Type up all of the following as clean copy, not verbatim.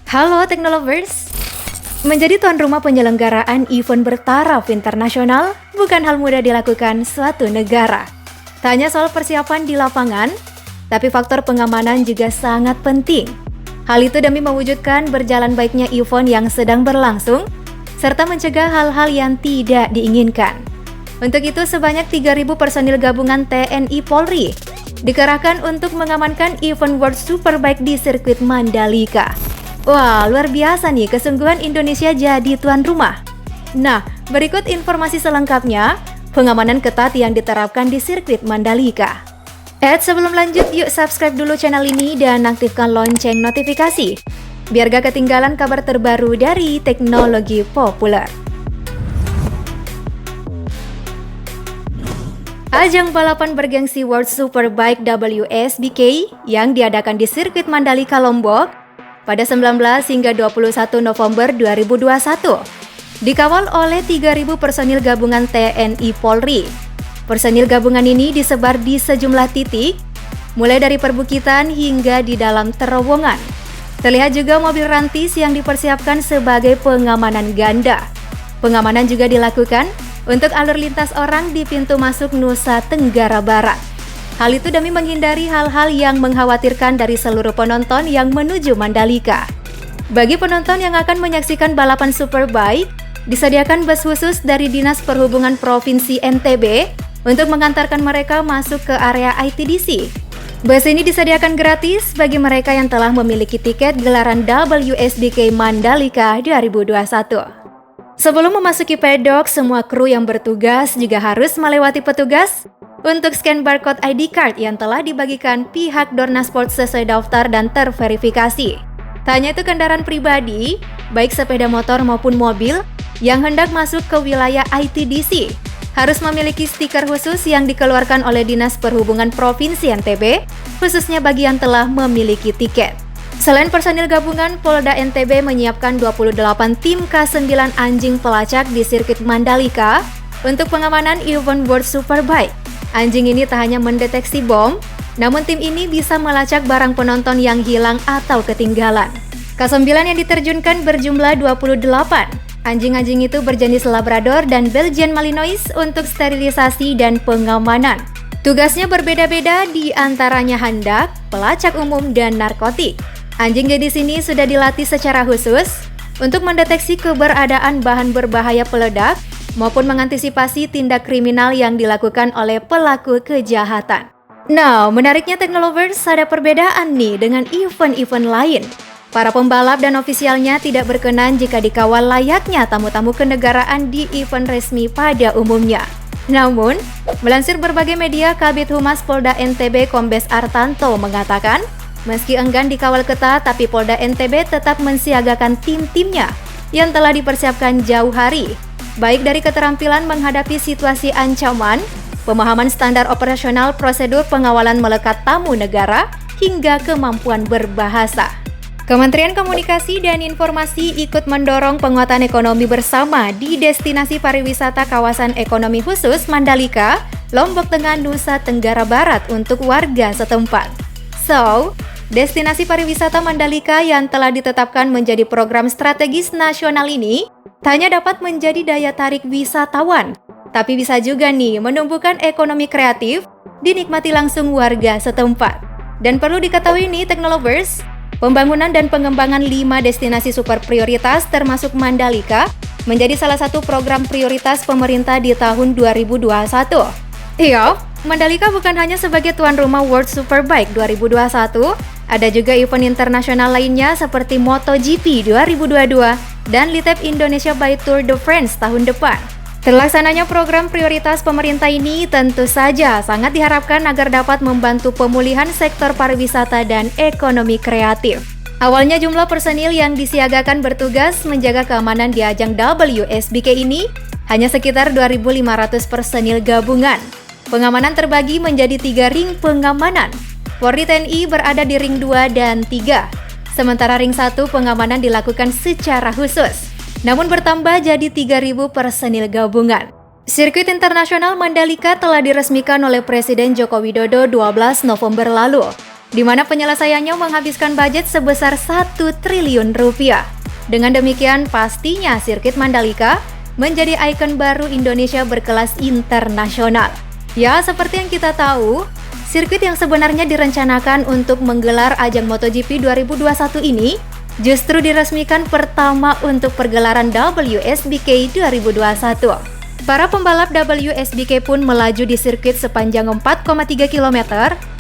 Halo Teknolovers! Menjadi tuan rumah penyelenggaraan event bertaraf internasional bukan hal mudah dilakukan suatu negara. Tak hanya soal persiapan di lapangan, tapi faktor pengamanan juga sangat penting. Hal itu demi mewujudkan berjalan baiknya event yang sedang berlangsung, serta mencegah hal-hal yang tidak diinginkan. Untuk itu, sebanyak 3.000 personil gabungan TNI Polri dikerahkan untuk mengamankan event World Superbike di sirkuit Mandalika. Wah, luar biasa nih kesungguhan Indonesia jadi tuan rumah. Nah, berikut informasi selengkapnya pengamanan ketat yang diterapkan di sirkuit Mandalika. Sebelum lanjut, yuk subscribe dulu channel ini dan aktifkan lonceng notifikasi, biar gak ketinggalan kabar terbaru dari teknologi populer. Ajang balapan bergengsi World Superbike WSBK yang diadakan di sirkuit Mandalika, Lombok pada 19 hingga 21 November 2021 dikawal oleh 3.000 personil gabungan TNI Polri. Personil gabungan ini disebar di sejumlah titik, mulai dari perbukitan hingga di dalam terowongan. Terlihat juga mobil rantis yang dipersiapkan sebagai pengamanan ganda. Pengamanan juga dilakukan untuk alur lintas orang di pintu masuk Nusa Tenggara Barat. Hal itu demi menghindari hal-hal yang mengkhawatirkan dari seluruh penonton yang menuju Mandalika. Bagi penonton yang akan menyaksikan balapan Superbike, disediakan bus khusus dari Dinas Perhubungan Provinsi NTB untuk mengantarkan mereka masuk ke area ITDC. Bus ini disediakan gratis bagi mereka yang telah memiliki tiket gelaran WSBK Mandalika 2021. Sebelum memasuki pedok, semua kru yang bertugas juga harus melewati petugas untuk scan barcode ID card yang telah dibagikan pihak Dorna Sport sesuai daftar dan terverifikasi. Tak hanya itu, kendaraan pribadi, baik sepeda motor maupun mobil, yang hendak masuk ke wilayah ITDC harus memiliki stiker khusus yang dikeluarkan oleh Dinas Perhubungan Provinsi NTB, khususnya bagi yang telah memiliki tiket. Selain personil gabungan, Polda NTB menyiapkan 28 tim K9 anjing pelacak di sirkuit Mandalika untuk pengamanan event World Superbike. Anjing ini tak hanya mendeteksi bom, namun tim ini bisa melacak barang penonton yang hilang atau ketinggalan. K9 yang diterjunkan berjumlah 28. Anjing-anjing itu berjenis Labrador dan Belgian Malinois untuk sterilisasi dan pengamanan. Tugasnya berbeda-beda, di antaranya handak, pelacak umum, dan narkotik. Anjing jenis ini sudah dilatih secara khusus untuk mendeteksi keberadaan bahan berbahaya peledak maupun mengantisipasi tindak kriminal yang dilakukan oleh pelaku kejahatan. Nah, menariknya Teknolovers, ada perbedaan nih dengan event-event lain. Para pembalap dan ofisialnya tidak berkenan jika dikawal layaknya tamu-tamu kenegaraan di event resmi pada umumnya. Namun, melansir berbagai media, Kabid Humas Polda NTB Kombes Artanto mengatakan, meski enggan dikawal ketat, tapi Polda NTB tetap mensiagakan tim-timnya yang telah dipersiapkan jauh hari, baik dari keterampilan menghadapi situasi ancaman, pemahaman standar operasional, prosedur pengawalan melekat tamu negara, hingga kemampuan berbahasa. Kementerian Komunikasi dan Informasi ikut mendorong penguatan ekonomi bersama di destinasi pariwisata kawasan ekonomi khusus Mandalika, Lombok Tengah, Nusa Tenggara Barat untuk warga setempat. So, destinasi pariwisata Mandalika yang telah ditetapkan menjadi program strategis nasional ini tak hanya dapat menjadi daya tarik wisatawan, tapi bisa juga nih menumbuhkan ekonomi kreatif dinikmati langsung warga setempat. Dan perlu diketahui nih Teknolovers, pembangunan dan pengembangan 5 destinasi super prioritas termasuk Mandalika menjadi salah satu program prioritas pemerintah di tahun 2021. Iya, Mandalika bukan hanya sebagai tuan rumah World Superbike 2021, ada juga event internasional lainnya seperti MotoGP 2022 dan Litep Indonesia by Tour de France tahun depan. Terlaksananya program prioritas pemerintah ini tentu saja sangat diharapkan agar dapat membantu pemulihan sektor pariwisata dan ekonomi kreatif. Awalnya jumlah personil yang disiagakan bertugas menjaga keamanan di ajang WSBK ini hanya sekitar 2.500 personil gabungan. Pengamanan terbagi menjadi 3 ring pengamanan. Polri TNI berada di ring 2 dan 3, sementara ring 1 pengamanan dilakukan secara khusus, namun bertambah jadi 3.000 personil gabungan. Sirkuit Internasional Mandalika telah diresmikan oleh Presiden Joko Widodo 12 November lalu. di mana penyelesaiannya menghabiskan budget sebesar 1 triliun rupiah. Dengan demikian, pastinya sirkuit Mandalika menjadi ikon baru Indonesia berkelas internasional. Ya, seperti yang kita tahu, sirkuit yang sebenarnya direncanakan untuk menggelar ajang MotoGP 2021 ini justru diresmikan pertama untuk pergelaran WSBK 2021. Para pembalap WSBK pun melaju di sirkuit sepanjang 4,3 km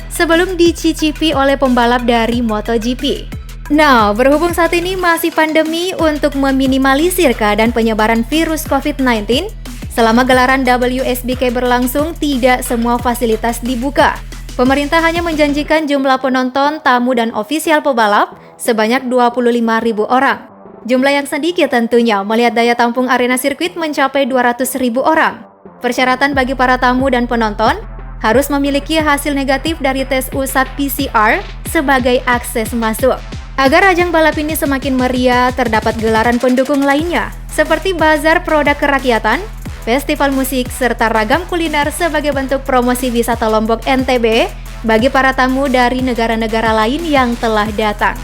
sebelum dicicipi oleh pembalap dari MotoGP. Nah, berhubung saat ini masih pandemi, untuk meminimalisir keadaan penyebaran virus COVID-19, selama gelaran WSBK berlangsung, tidak semua fasilitas dibuka. Pemerintah hanya menjanjikan jumlah penonton, tamu, dan ofisial pebalap sebanyak 25.000 orang. Jumlah yang sedikit tentunya melihat daya tampung arena sirkuit mencapai 200.000 orang. Persyaratan bagi para tamu dan penonton harus memiliki hasil negatif dari tes usap PCR sebagai akses masuk. Agar ajang balap ini semakin meriah, terdapat gelaran pendukung lainnya seperti bazar produk kerakyatan, festival musik, serta ragam kuliner sebagai bentuk promosi wisata Lombok NTB bagi para tamu dari negara-negara lain yang telah datang.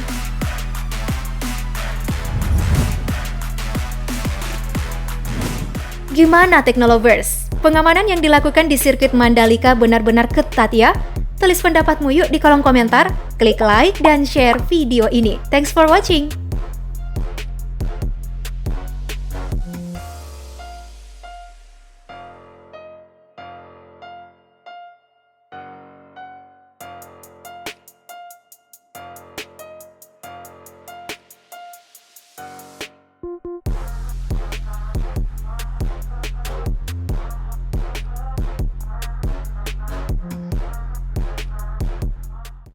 Gimana Teknolovers? Pengamanan yang dilakukan di sirkuit Mandalika benar-benar ketat ya? Tulis pendapatmu yuk di kolom komentar, klik like dan share video ini. Thanks for watching!